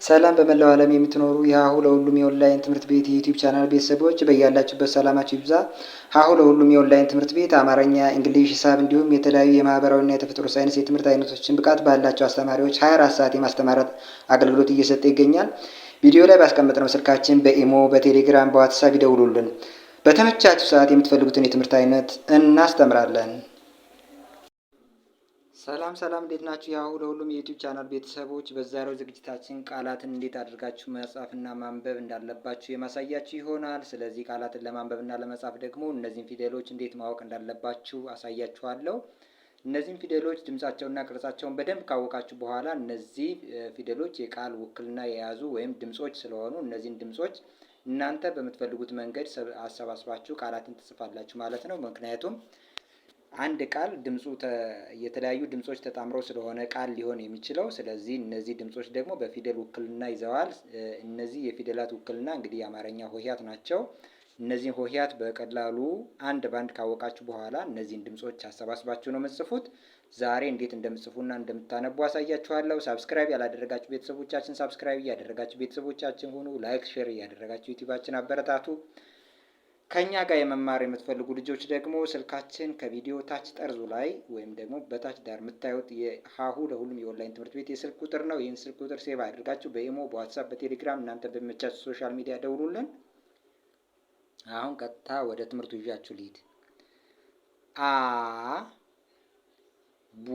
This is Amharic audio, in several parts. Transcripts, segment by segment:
ሰላም በመላው ዓለም የምትኖሩ የሀሁ ለሁሉም የኦንላይን ትምህርት ቤት የዩቲዩብ ቻናል ቤተሰቦች በያላችሁበት ሰላማችሁ ይብዛ። ሀሁ ለሁሉም የኦንላይን ትምህርት ቤት አማርኛ፣ እንግሊዝ፣ ሂሳብ እንዲሁም የተለያዩ የማህበራዊና የተፈጥሮ ሳይንስ የትምህርት አይነቶችን ብቃት ባላቸው አስተማሪዎች 24 ሰዓት የማስተማራት አገልግሎት እየሰጠ ይገኛል። ቪዲዮ ላይ ባስቀመጥነው ስልካችን በኢሞ፣ በቴሌግራም፣ በዋትሳፕ ይደውሉልን። በተመቻችሁ ሰዓት የምትፈልጉትን የትምህርት አይነት እናስተምራለን። ሰላም እንዴት ናችሁ? ያው ለሁሉም የዩቲዩብ ቻናል ቤተሰቦች በዛሬው ዝግጅታችን ቃላትን እንዴት አድርጋችሁ መጻፍና ማንበብ እንዳለባችሁ የማሳያችሁ ይሆናል። ስለዚህ ቃላትን ለማንበብና ለመጻፍ ደግሞ እነዚህን ፊደሎች እንዴት ማወቅ እንዳለባችሁ አሳያችኋለሁ። እነዚህን ፊደሎች ድምጻቸውና ቅርጻቸውን በደንብ ካወቃችሁ በኋላ እነዚህ ፊደሎች የቃል ውክልና የያዙ ወይም ድምጾች ስለሆኑ እነዚህን ድምጾች እናንተ በምትፈልጉት መንገድ አሰባስባችሁ ቃላትን ትጽፋላችሁ ማለት ነው። ምክንያቱም አንድ ቃል ድምጹ የተለያዩ ድምጾች ተጣምረው ስለሆነ ቃል ሊሆን የሚችለው። ስለዚህ እነዚህ ድምጾች ደግሞ በፊደል ውክልና ይዘዋል። እነዚህ የፊደላት ውክልና እንግዲህ የአማርኛ ሆሄያት ናቸው። እነዚህን ሆሄያት በቀላሉ አንድ ባንድ ካወቃችሁ በኋላ እነዚህን ድምጾች አሰባስባችሁ ነው የምትጽፉት። ዛሬ እንዴት እንደምትጽፉና እንደምታነቡ አሳያችኋለሁ። ሳብስክራይብ ያላደረጋችሁ ቤተሰቦቻችን ሳብስክራይብ እያደረጋችሁ ቤተሰቦቻችን ሁኑ። ላይክ፣ ሼር እያደረጋችሁ ዩቲዩባችን አበረታቱ። ከኛ ጋር የመማር የምትፈልጉ ልጆች ደግሞ ስልካችን ከቪዲዮ ታች ጠርዙ ላይ ወይም ደግሞ በታች ዳር የምታዩት የሀሁ ለሁሉም የኦንላይን ትምህርት ቤት የስልክ ቁጥር ነው። ይህን ስልክ ቁጥር ሴቭ አድርጋችሁ በኢሞ፣ በዋትሳፕ፣ በቴሌግራም እናንተ በሚመቻችሁ ሶሻል ሚዲያ ደውሉልን። አሁን ቀጥታ ወደ ትምህርቱ ይዣችሁ ልሂድ። አ ቡ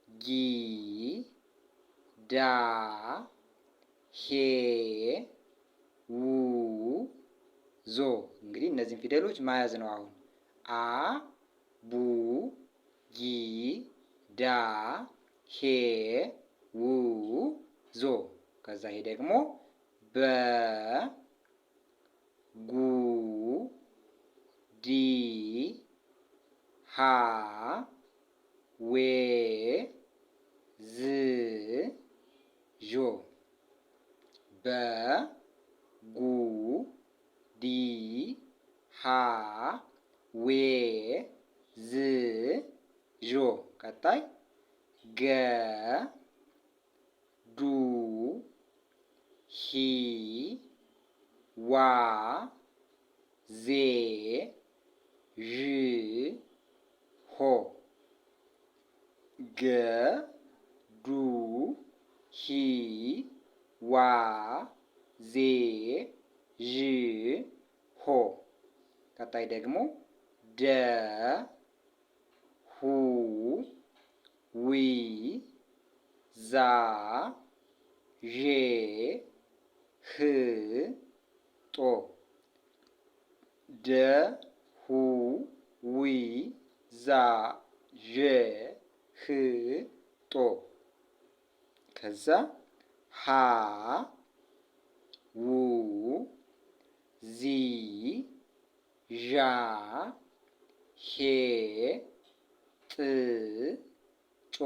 ጊ ዳ ሄ ው ዞ። እንግዲህ እነዚህን ፊደሎች መያዝ ነው። አሁን አ ቡ ጊ ዳ ሄ ው ዞ። ከዛ ይሄ ደግሞ በ ጉ ዲ ሃ ዌ ዝ ዦ። በ ጉ ዲ ሃ ዌ ዝ ዦ። ቀጣይ ገ ዱ ሂ ዋ ዜ ዥ ሆ። ገ ዱ ሂ ዋ ዜ ዥ ሆ። ቀጣይ ደግሞ ደ ሁ ዊ ዛ ዤ ህ ጦ። ደ ሁ ዊ ዛ ዤ ህ ጦ። ከዛ ሀ ው ዚ ዣ ሄ ጥ ጮ።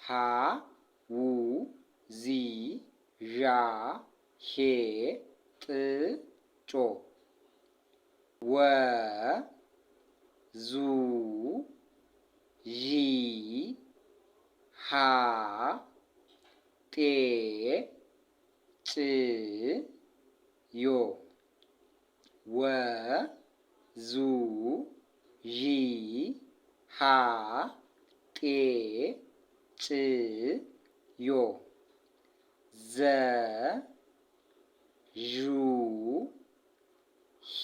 ሀ ው ዚ ዣ ሄ ጥ ጮ። ወ ዙ ዢ ሃ ጤ ጭ ዮ። ወ ዙ ዢ ሃ ጤ ጭ ዮ። ዘ ዡ ሂ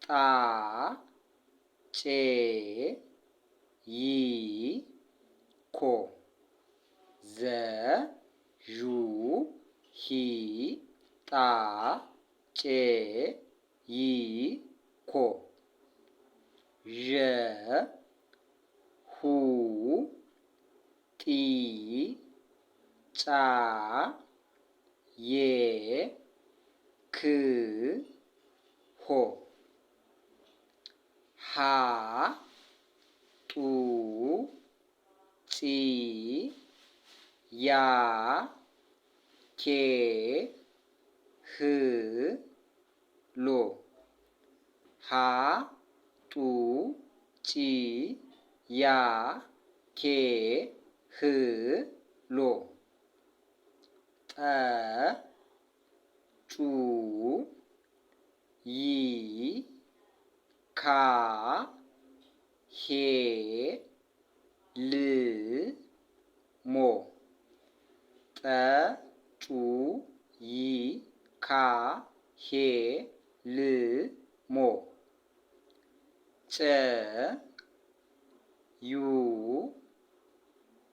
ጣ ጬ ይ ኮ። ዘ ዡ ሂ ጣ ጬ ይ ኮ። ዠ ሁ ጢ ጫ ዬ ክ ሆ። ሀ ጡ ጺ ያ ኬ ህ ሎ። ሀ ጡ ጪ ያ ኬ ህ ሎ ጠ ጩ ይ ካ ሄ ል ሞ ጠ ጩ ይ ካ ሄ ል ሞ ጨ ዩ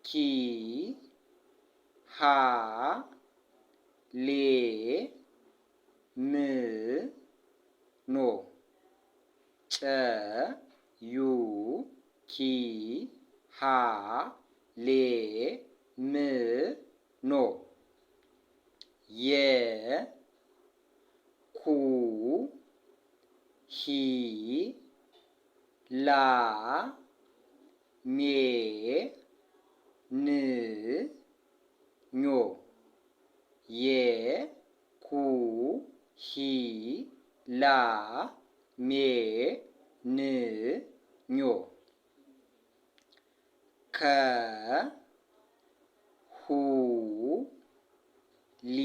ኪ ሃ ሌ ም ኖ ጨ ዩ ኪ ሃ ሌ ም ኖ የ ኩ ሂ ላ ሜ ን ኞ የ ኩ ሂ ላ ሜ ን ኞ ከ ሁ ሊ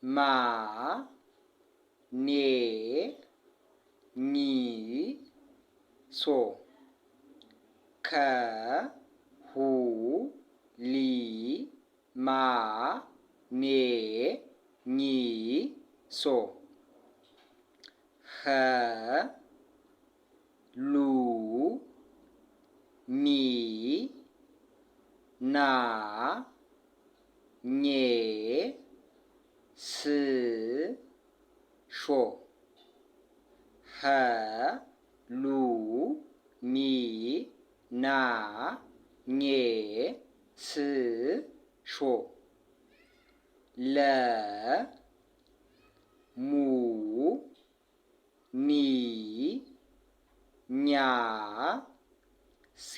ማ ኔ ኒ ሶ ከ ሁ ሊ ማ ኔ ኒ ሶ ኸ ሉ ሚ ና ኜ ስ ሾ ኸ ሉ ሚ ና ኜ ስ ሾ ለ ሙ ኒ ኛ ሴ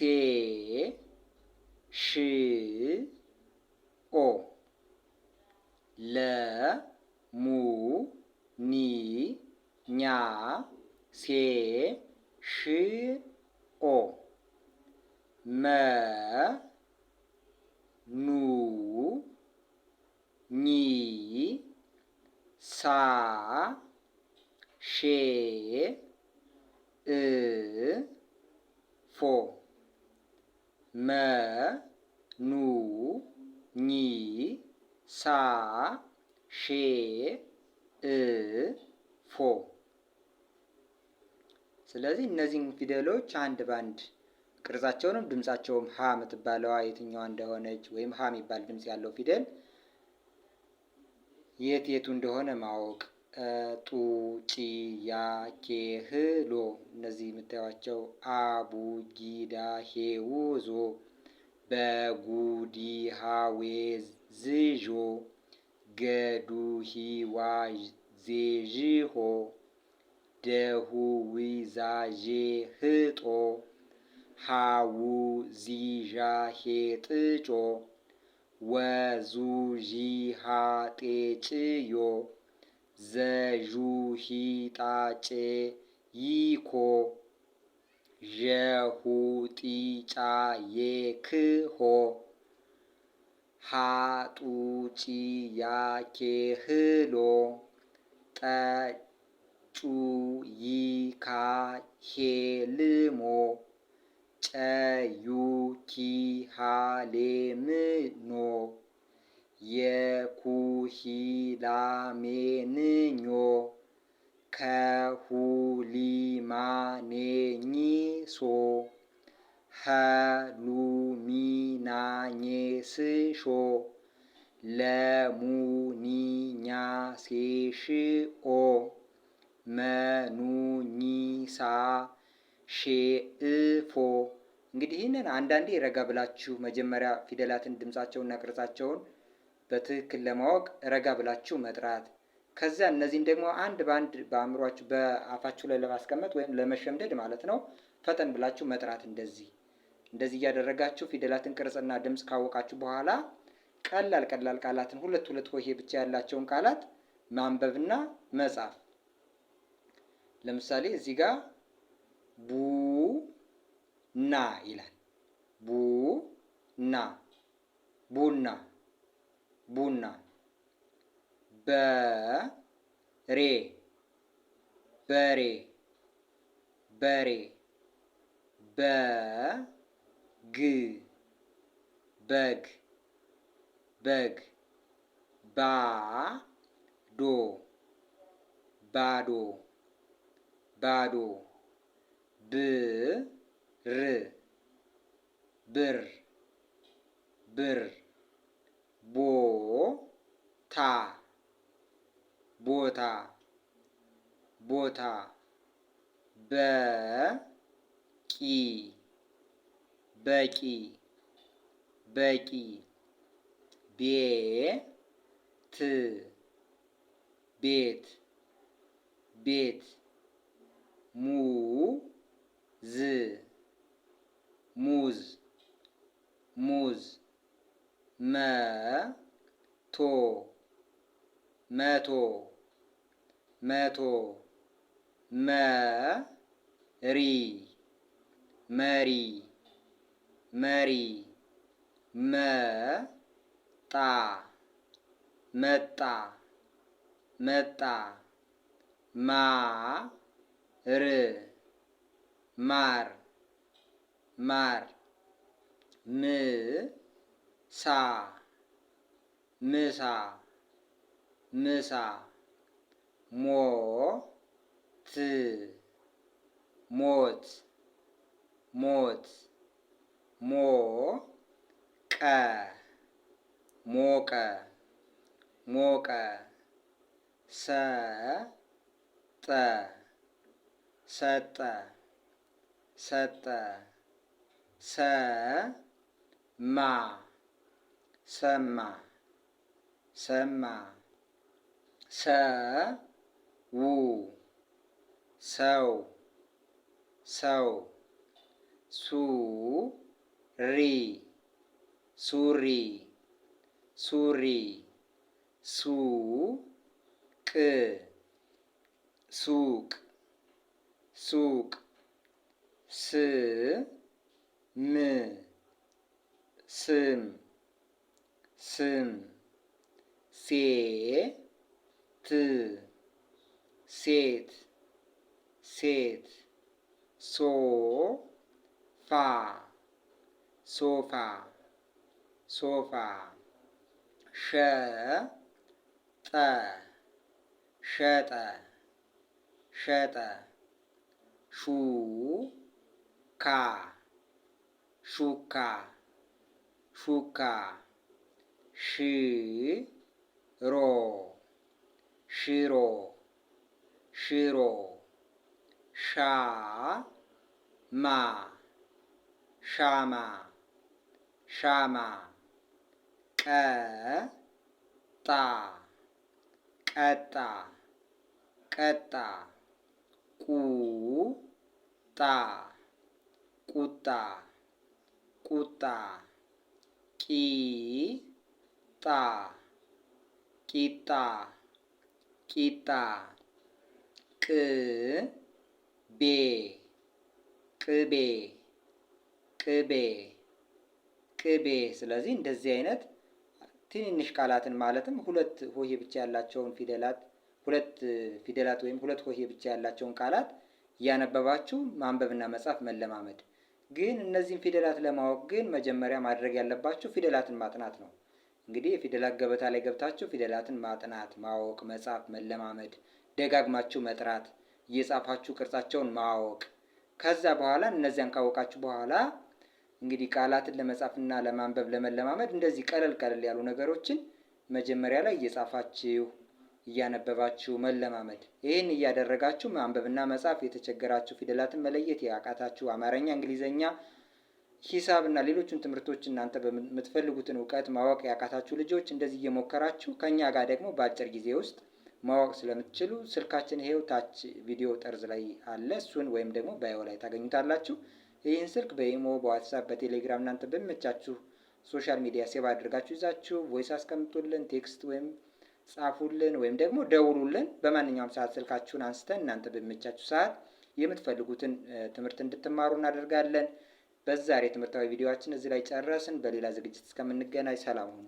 ሽ ኦ ለ ሙ ኒ ኛ ሴ ሽ ኦ መ ኑ ኚ ሳ ሼ እ ፎ መ ኑ ኚ ሳ ሼ እ ፎ። ስለዚህ እነዚህን ፊደሎች አንድ ባንድ ቅርጻቸውንም ድምጻቸውም ሀ የምትባለዋ የትኛዋ እንደሆነች ወይም ሀ የሚባል ድምጽ ያለው ፊደል የት የቱ እንደሆነ ማወቅ ጡ ጪ ያ ኬ ህ ሎ እነዚህ የምታዩቸው አ ቡ ጊ ዳ ሄ ው ዞ በ ጉ ዲ ሃ ዌ ዝ ዦ ገ ዱ ሂ ዋ ዜ ዥ ሆ ደ ሁ ዊ ዛ ዤ ህ ጦ ሀ ው ዚ ዣ ሄ ጥ ጮ ወ ዙ ዢ ሃ ጤ ጭ ዮ ዘ ዡ ሂ ጣ ጬ ይ ኮ ዠ ሁ ጢ ጫ ዬ ክ ሆ ሀ ጡ ጪ ያ ኬ ህ ሎ ጠ ጩ ይ ካ ሄ ል ሞ ጨ ዩ ኪ ሃ ሌ ም ኖ የ ኩ ሂ ላ ሜ ን ኞ ከ ሁ ሊ ማ ኔ ኝ ሶ ሀ ሉ ሚ ና ኜ ስ ሾ ለ ሙ ኒ ኛ ሴ ሽ ኦ መ ኑ ኚ ሳ ሼ እ ፎ። እንግዲህ ይህንን አንዳንዴ ረጋ ብላችሁ መጀመሪያ ፊደላትን ድምጻቸውንና ቅርጻቸውን በትክክል ለማወቅ ረጋ ብላችሁ መጥራት፣ ከዚያ እነዚህን ደግሞ አንድ በአንድ በአእምሯችሁ በአፋችሁ ላይ ለማስቀመጥ ወይም ለመሸምደድ ማለት ነው ፈጠን ብላችሁ መጥራት። እንደዚህ እያደረጋችሁ ፊደላትን ቅርጽና ድምጽ ካወቃችሁ በኋላ ቀላል ቃላትን ሁለት ሆሄ ብቻ ያላቸውን ቃላት ማንበብና መጻፍ። ለምሳሌ እዚህ ጋር ቡ ና ይላል። ቡ ና ቡና ቡና በሬ በሬ በሬ በግ በግ በግ ባዶ ባዶ ባዶ ብር ብር ብር ቦታ ቦታ ቦታ በቂ በቂ በቂ ቤት ቤት ቤት ሙዝ ሙዝ ሙዝ መቶ መቶ መቶ መሪ መሪ መሪ መጣ መጣ መጣ ማር ማር ማር ምሳ ምሳ ምሳ ሞት ሞት ሞት ሞቀ ሞቀ ሞቀ ሰጠ ሰጠ ሰጠ ሰማ ሰማ ሰማ ሰው ሰው ሱሪ ሱሪ ሱሪ ሱቅ ሱቅ ሱቅ ስም ስም ስም ሴት ሴት ሴት ሶፋ ሶፋ ሶፋ ሸጠ ሸጠ ሸጠ ሹካ ሹካ ሹካ ሽሮ ሽሮ ሽሮ ሻማ ሻማ ሻማ ቀጣ ቀጣ ቀጣ ቁጣ ቁጣ ቁጣ ቂጣ ቂጣ ቂጣ ቅቤ ቅቤ ቅቤ ቅቤ። ስለዚህ እንደዚህ አይነት ትንንሽ ቃላትን ማለትም ሁለት ሆሄ ብቻ ያላቸውን ፊደላት ወይም ሁለት ሆሄ ብቻ ያላቸውን ቃላት እያነበባችሁ ማንበብና መጻፍ መለማመድ። ግን እነዚህን ፊደላት ለማወቅ ግን መጀመሪያ ማድረግ ያለባችሁ ፊደላትን ማጥናት ነው። እንግዲህ የፊደላት ገበታ ላይ ገብታችሁ ፊደላትን ማጥናት፣ ማወቅ፣ መጻፍ መለማመድ፣ ደጋግማችሁ መጥራት፣ እየጻፋችሁ ቅርጻቸውን ማወቅ። ከዛ በኋላ እነዚያን ካወቃችሁ በኋላ እንግዲህ ቃላትን ለመጻፍና ለማንበብ ለመለማመድ እንደዚህ ቀለል ቀለል ያሉ ነገሮችን መጀመሪያ ላይ እየጻፋችሁ እያነበባችሁ መለማመድ። ይህን እያደረጋችሁ ማንበብና መጻፍ የተቸገራችሁ፣ ፊደላትን መለየት ያቃታችሁ፣ አማርኛ፣ እንግሊዘኛ፣ ሂሳብ እና ሌሎችን ትምህርቶች እናንተ በምትፈልጉትን እውቀት ማወቅ ያቃታችሁ ልጆች እንደዚህ እየሞከራችሁ ከኛ ጋር ደግሞ በአጭር ጊዜ ውስጥ ማወቅ ስለምትችሉ ስልካችን ይሄው ታች ቪዲዮ ጠርዝ ላይ አለ። እሱን ወይም ደግሞ ባዮ ላይ ታገኙታላችሁ። ይህን ስልክ በኢሞ፣ በዋትሳፕ፣ በቴሌግራም እናንተ በሚመቻችሁ ሶሻል ሚዲያ ሴቭ አድርጋችሁ ይዛችሁ ቮይስ አስቀምጡልን፣ ቴክስት ወይም ጻፉልን፣ ወይም ደግሞ ደውሉልን። በማንኛውም ሰዓት ስልካችሁን አንስተን እናንተ በሚመቻችሁ ሰዓት የምትፈልጉትን ትምህርት እንድትማሩ እናደርጋለን። በዛሬ ትምህርታዊ ቪዲዮአችን እዚህ ላይ ጨረስን። በሌላ ዝግጅት እስከምንገናኝ ሰላም ሁኑ።